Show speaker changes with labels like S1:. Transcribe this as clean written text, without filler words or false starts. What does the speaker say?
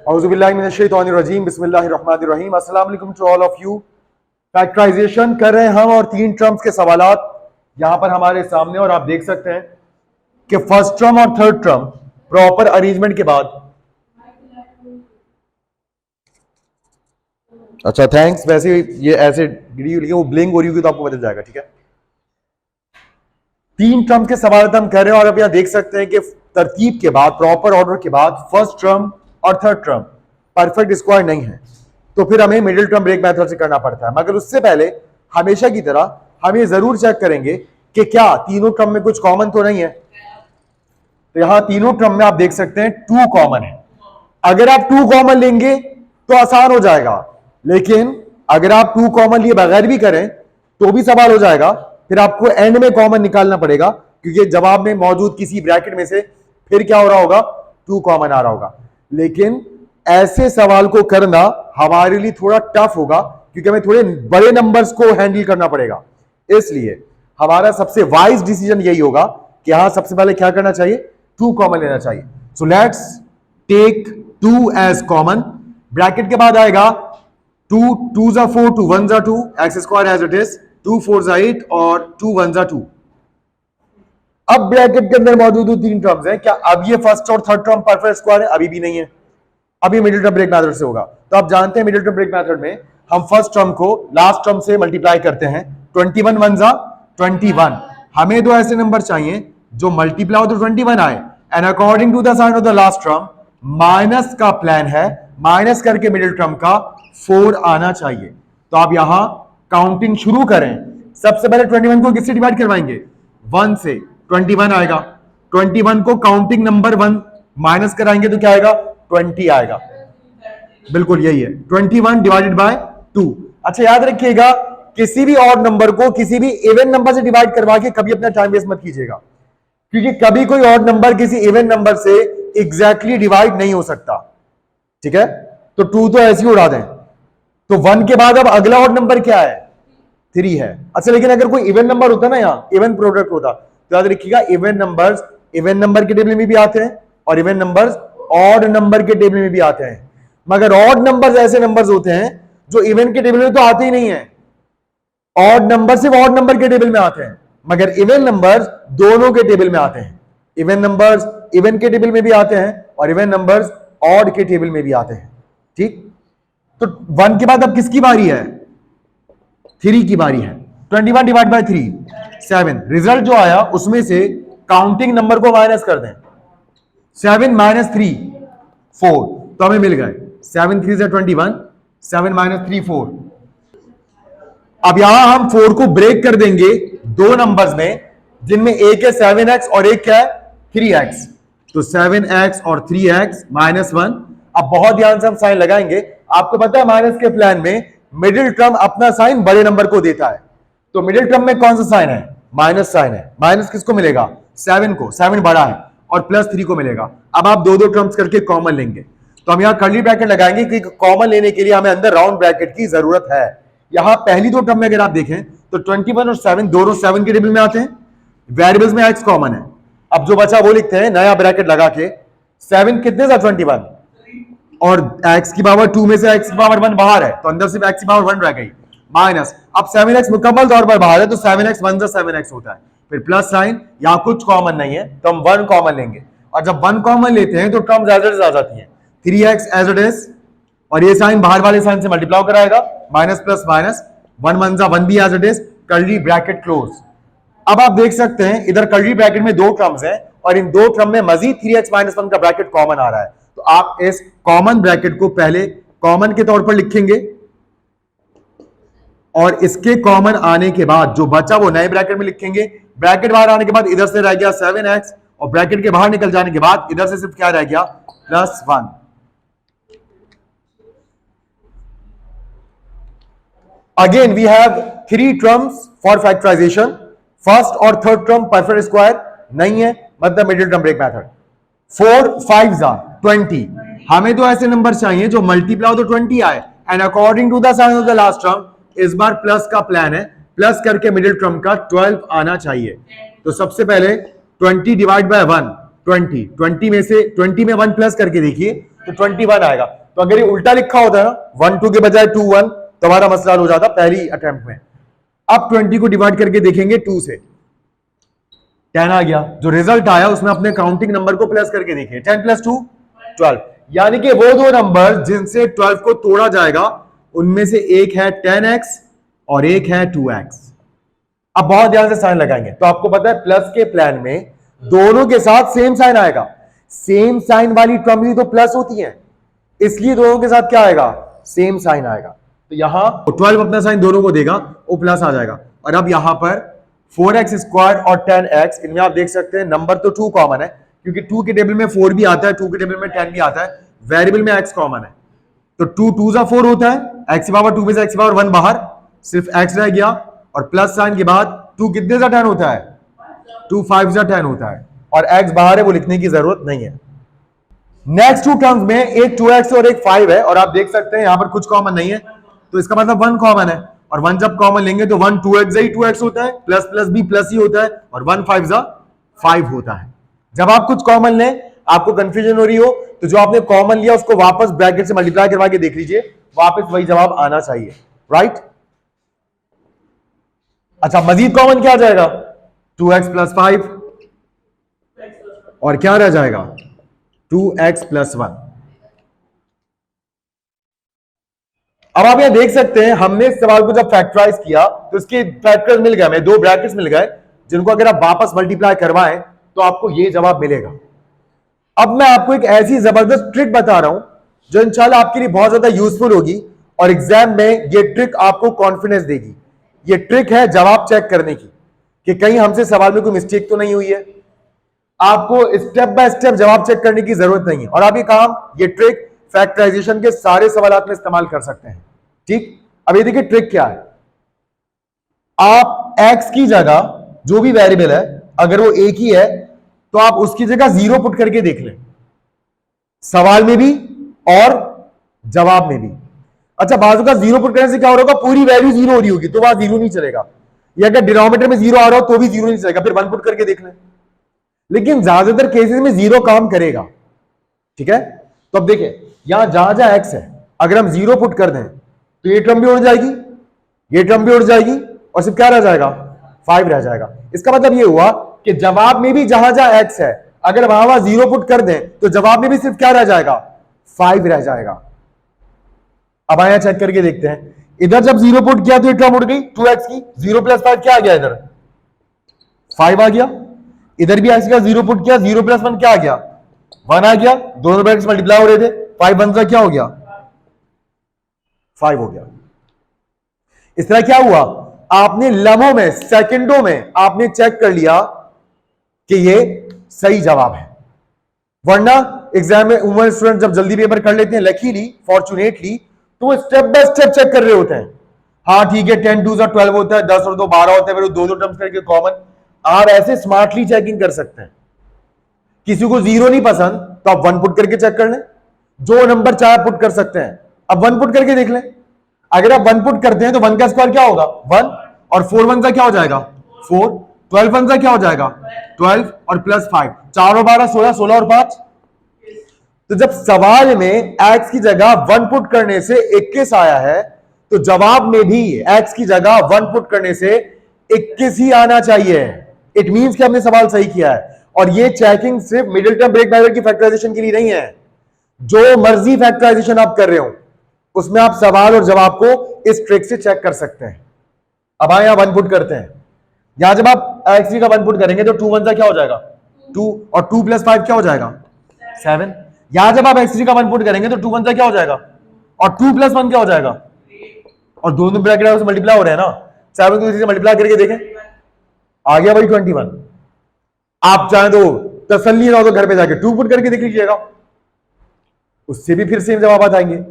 S1: औज़ुबिल्लाहिमिनश्शैतानिर्रजीम बिस्मिल्लाहिर्रहमानिर्रहीम। अस्सलाम वालेकुम to all of you. Factorisation कर रहे हैं हम और 3 टर्म्स के सवालात यहां पर हमारे सामने, और आप देख सकते हैं कि फर्स्ट टर्म और थर्ड टर्म प्रॉपर अरेंजमेंट के बाद, अच्छा थैंक्स, वैसे ये ऐसे गिरी हुई वो ब्लिंक हो रही होगी तो आपको पता जाएगा, ठीक है। 3 टर्म के सवाल हम कर रहे हैं और अब यहां देख सकते हैं कि तरतीब के बाद, प्रॉपर ऑर्डर के बाद फर्स्ट टर्म और थर्ड टर्म परफेक्ट स्क्वायर नहीं है, तो फिर हमें मिडिल टर्म ब्रेक मेथड से करना पड़ता है। मगर उससे पहले हमेशा की तरह हम ये जरूर चेक करेंगे कि क्या तीनों टर्म में कुछ कॉमन तो नहीं है। तो यहां तीनों टर्म में आप देख सकते हैं 2 कॉमन है। अगर आप 2 कॉमन लेंगे तो आसान हो जाएगा, लेकिन अगर आप 2 कॉमन लिए बगैर भी करें तो भी सवाल हो जाएगा। फिर आपको एंड में कॉमन निकालना पड़ेगा, क्योंकि जवाब में मौजूद किसी ब्रैकेट में से फिर क्या हो रहा होगा, 2 कॉमन आ रहा होगा। लेकिन ऐसे सवाल को करना हमारे लिए थोड़ा टफ होगा, क्योंकि हमें थोड़े बड़े नंबर्स को हैंडल करना पड़ेगा। इसलिए हमारा सबसे वाइज डिसीजन यही होगा कि यहां सबसे पहले क्या करना चाहिए, 2 कॉमन लेना चाहिए। So let's take 2 as common. Bracket के बाद आएगा 2 2s are 4, 2 1s are 2, x square as it is, 2 4s are 8 और 2 1s are 2। अब ब्रैकेट के अंदर मौजूद 3 टर्म्स हैं। क्या अब ये फर्स्ट और थर्ड टर्म परफेक्ट स्क्वायर है? अभी भी नहीं है, अभी मिडिल टर्म ब्रेक मेथड से होगा। तो आप जानते हैं मिडिल टर्म ब्रेक मेथड में हम फर्स्ट टर्म को लास्ट टर्म से मल्टीप्लाई करते हैं। 21 1s are 21। हमें दो ऐसे नंबर चाहिए जो मल्टीप्लाई हो तो 21 आए, and according to the sign of the last term minus का प्लान है, माइनस करके मिडिल टर्म का 4 आना चाहिए। तो आप यहां काउंटिंग शुरू करें। सबसे पहले 21 को किससे डिवाइड करवाएंगे, 1 से। 21 आएगा, 21 को काउंटिंग नंबर 1 माइनस कराएंगे तो क्या आएगा, 20 आएगा। बिल्कुल यही है, 21 डिवाइडेड बाय 2। अच्छा याद रखिएगा, किसी भी ऑड नंबर को किसी भी इवन नंबर से डिवाइड करवा के कभी अपना टाइम वेस्ट मत कीजिएगा, क्योंकि कभी कोई ऑड नंबर किसी इवन नंबर से एग्जैक्टली डिवाइड नहीं हो सकता, ठीक है। तो 2 तो ऐसे ही उड़ा दें। तो 1 के बाद अब अगला ऑड नंबर क्या है, 3 है। अच्छा लेकिन अगर कोई इवन नंबर होता ना, यहां इवन प्रोडक्ट होता, तो याद रखिएगा इवन नंबर्स इवन नंबर के टेबल में भी आते हैं और इवन नंबर्स ऑड नंबर के टेबल में भी आते हैं। मगर ऑड नंबर्स ऐसे नंबर्स होते हैं जो इवन के टेबल में तो आते ही नहीं है। ऑड नंबर सिर्फ ऑड नंबर के टेबल में आते हैं, मगर इवन नंबर्स दोनों के टेबल में आते हैं। इवन नंबर्स इवन के टेबल में भी आते हैं और इवन नंबर्स ऑड के टेबल में भी आते हैं, ठीक। तो 1 के बाद अब किसकी बारी है, 3 की बारी है। 21 डिवाइड बाय 3 7। रिजल्ट जो आया उसमें से काउंटिंग नंबर को माइनस कर दें, 7 माइनस 3 4, तो हमें मिल गए 7 3 से 21, 7 माइनस 3 4। अब यहां हम 4 को ब्रेक कर देंगे 2 नंबर्स में, जिनमें एक है 7x और एक क्या है 3x। तो 7x और 3x माइनस 1। अब बहुत ध्यान से हम साइन लगाएंगे। आपको पता है माइनस के प्लान में मिडिल टर्म अपना साइन बड़े नंबर को देता है, तो मिडिल टर्म में कौन सा साइन है, माइनस साइन है। माइनस किसको मिलेगा, 7 को, 7 बड़ा है, और प्लस 3 को मिलेगा। अब आप 2 टर्म्स करके कॉमन लेंगे, तो हम यहां कर्ली ब्रैकेट लगाएंगे, क्योंकि कॉमन लेने के लिए हमें अंदर राउंड ब्रैकेट की जरूरत है। यहां पहली 2 टर्म में अगर आप देखें तो 21 और 7 दोनों 7 के टेबल में आते हैं। वेरिएबल्स में x कॉमन है। अब जो बचा वो लिखते हैं नया ब्रैकेट लगा के, 7 कितने था 21, और x की पावर 2 में से x की पावर 1 बाहर है, तो अंदर सिर्फ x की पावर 1 रह गई, माइनस। अब 7x मुकम्मल तौर पर बाहर है, तो 7x 1 से 7x होता है, फिर प्लस साइन। यहां कुछ कॉमन नहीं है तो हम 1 कॉमन लेंगे, और जब 1 कॉमन लेते हैं तो टर्म्स एज इट इज आ जाती हैं। 3x एज इट इज, और ये साइन बाहर वाले साइन से मल्टीप्लाई कराएगा, माइनस प्लस माइनस, 1 1 जा 1 भी as it is, curly bracket close. अब आप देख सकते हैं इधर कर्ली ब्रैकेट में 2 टर्म्स हैं, और इन 2 टर्म में मजीद 3x माइनस 1 का ब्रैकेट कॉमन आ रहा है। तो आप इस कॉमन ब्रैकेट को पहले कॉमन के तौर पर लिखेंगे, और इसके कॉमन आने के बाद जो बचा वो नए ब्रैकेट में लिखेंगे। ब्रैकेट बाहर आने के बाद इधर से रह गया 7x, और ब्रैकेट के बाहर निकल जाने के बाद इधर से सिर्फ क्या रह गया, plus 1। Again we have 3 terms for factorisation. First और थर्ड टर्म परफेक्ट स्क्वायर नहीं है, मतलब मिडिल टर्म ब्रेक मेथड। 4 5 20। हमें तो ऐसे नंबर चाहिए जो मल्टीप्लाई हो तो 20 आए, and according to the sign of the last term इस बार प्लस का प्लान है, प्लस करके मिडिल टर्म का 12 आना चाहिए। तो सबसे पहले 20 डिवाइड बाय 1 20, 20 में से 20 में 1 प्लस करके देखिए तो 21 आएगा। तो अगर ये उल्टा लिखा होता है ना 1 2 के बजाय 2 1, तो हमारा मसला हल हो जाता पहली अटेम्प्ट में। अब 20 को डिवाइड करके देखेंगे 2 से, 10 आ गया। जो रिजल्ट आया उसमें अपने काउंटिंग नंबर को प्लस करके देखिए, 10 + 2 12, यानी कि वो दो नंबर जिनसे 12 को तोड़ा जाएगा उनमें से एक है 10x और एक है 2x। अब बहुत ध्यान से साइन लगाएंगे तो आपको पता है प्लस के प्लान में दोनों के साथ सेम साइन आएगा। सेम साइन वाली टर्म भी तो प्लस होती है, इसलिए दोनों के साथ क्या आएगा, सेम साइन आएगा। तो यहां 12 अपना साइन दोनों को देगा, वो प्लस आ जाएगा। और अब यहां पर 4x² और 10x, इनमें आप देख सकते हैं नंबर तो 2 कॉमन है, क्योंकि 2 के टेबल में 4 भी आता है, 2 के टेबल में 10 भी आता है, वेरिएबल में x कॉमन है। तो 2 2 जा 4 होता है, x की पावर 2 में से x की पावर 1 बाहर, सिर्फ x रह गया। और प्लस साइन के बाद 2 कितने जा 10 होता है, 2 5 जा 10 होता है, और x बाहर है, वो लिखने की जरूरत नहीं है। नेक्स्ट टू टर्म्स में एक 2x और एक 5 है, और आप देख सकते हैं यहां पर कुछ कॉमन नहीं है, तो इसका मतलब 1 कॉमन है। और 1 जब कॉमन लेंगे तो 1 2x ही 2x होता है, प्लस प्लस भी प्लस ही होता है, और 1 5 जा 5 होता है। जब आप कुछ कॉमन लें, आपको कंफ्यूजन हो रही हो, तो जो आपने कॉमन लिया उसको वापस ब्रैकेट से मल्टीप्लाई करवा के देख लीजिए, वापस वही जवाब आना चाहिए, राइट। अच्छा, मजीद कॉमन क्या आ जाएगा, 2x + 5, और क्या रह जाएगा 2x + 1। अब आप यहां देख सकते हैं हमने इस सवाल को जब फैक्टराइज किया तो इसके फैक्टर्स मिल गए, हमें 2 ब्रैकेट्स मिल गए, जिनको अगर आप वापस मल्टीप्लाई करवाएं तो आपको यह जवाब मिलेगा। अब मैं आपको एक ऐसी जबरदस्त ट्रिक बता रहा हूं जो इंशाल्लाह आपके लिए बहुत ज्यादा यूजफुल होगी, और एग्जाम में यह ट्रिक आपको कॉन्फिडेंस देगी। यह ट्रिक है जवाब चेक करने की, कि कहीं हमसे सवाल में कोई मिस्टेक तो नहीं हुई है। आपको स्टेप बाय स्टेप जवाब चेक करने की जरूरत नहीं है, और आप ये काम, ये ट्रिक फैक्टराइजेशन के सारे सवालात में इस्तेमाल कर सकते हैं, ठीक। अब ये देखिए ट्रिक क्या है, आप x की जगह जो भी वेरिएबल है अगर वो एक ही है तो आप उसकी जगह 0 पुट करके देख लें, सवाल में भी और जवाब में भी। अच्छा, बाजू का 0 पुट करने से क्या हो रहा होगा, पूरी वैल्यू 0 हो रही होगी तो वहां 0 नहीं चलेगा, या अगर डिनोमिनेटर में 0 आ रहा हो तो भी 0 नहीं चलेगा, फिर 1 पुट करके देख लें। लेकिन ज्यादातर केसेस में 0 काम करेगा, ठीक है। तो अब देखिए यहां जहां जहां x है, अगर हम 0 पुट कर दें तो ये टर्म भी उड़ जाएगी, ये टर्म भी उड़ जाएगी, और सिर्फ क्या रह जाएगा, 5 रह जाएगा। इसका मतलब ये हुआ कि जवाब में भी जहां जहां x है, अगर वहां वहां 0 पुट कर दें तो जवाब में भी सिर्फ क्या रह जाएगा, 5 रह जाएगा। अब आया चेक करके देखते हैं, इधर जब 0 पुट किया तो ये टर्म उड़ गई 2x की, 0 + 5 क्या आ गया, इधर 5 आ गया। इधर भी x का 0 पुट किया, 0 + 1 क्या आ गया, 1 आ गया। दोनों ब्रैकेट्स मल्टीप्लाई हो रहे थे, 5 1 क्या हो गया, 5 हो गया। इस तरह क्या हुआ, आपने लम्हों में, सेकंडों में आपने चेक कर लिया कि ये सही जवाब है। वरना एग्जाम में उमर स्टूडेंट जब जल्दी पेपर कर लेते हैं, लकीली फॉर्चुनेटली, तो वो स्टेप बाय स्टेप चेक कर रहे होते हैं। हाँ ठीक है, 10 2 12 होता है, 10 और 2 12 होता है, फिर दो टर्म्स करके कॉमन। आप ऐसे स्मार्टली चेकिंग कर सकते हैं। किसी को 0 नहीं पसंद तो आप 1 पुट करके चेक कर लें, जो नंबर चाहे पुट कर सकते हैं। अब 1 पुट करके देख लें, अगर आप 1 पुट करते हैं तो 1 का स्क्वायर क्या होगा, 1, और 4 1 क्या हो जाएगा, 4, 12 1 क्या हो जाएगा, 12, और +5, 4 और 12 16, 16 और 5। तो जब सवाल में x की जगह 1 पुट करने से 21 आया है, तो जवाब में भी x की जगह 1 पुट करने से 21 ही आना चाहिए। इट मींस कि हमने सवाल सही किया है। और ये चेकिंग सिर्फ मिडिल टर्म ब्रेक मेथड की फैक्टराइजेशन के लिए नहीं है, जो मर्जी फैक्टराइजेशन आप कर रहे हो उसमें आप सवाल और जवाब को इस ट्रिक से चेक कर सकते हैं। अब आए यहां 1 पुट करते हैं, यहां जब आप x का 1 पुट करेंगे तो 2 1 क्या हो जाएगा, 2, और 2 + 5 क्या हो जाएगा, 7। यहां जब आप x3 का 1 पुट करेंगे तो 2 1 क्या हो जाएगा, और 2 + 1 क्या हो जाएगा, और दोनों ब्रैकेट से मल्टीप्लाई हो रहे हैं ना, 7 को 3 से मल्टीप्लाई करके देखें, आ गया भाई 21। आप चाहें तो तसल्ली ना हो तो घर पे जाके 2 पुट करके देख लीजिएगा, उससे भी फिर सेम जवाब आएंगे।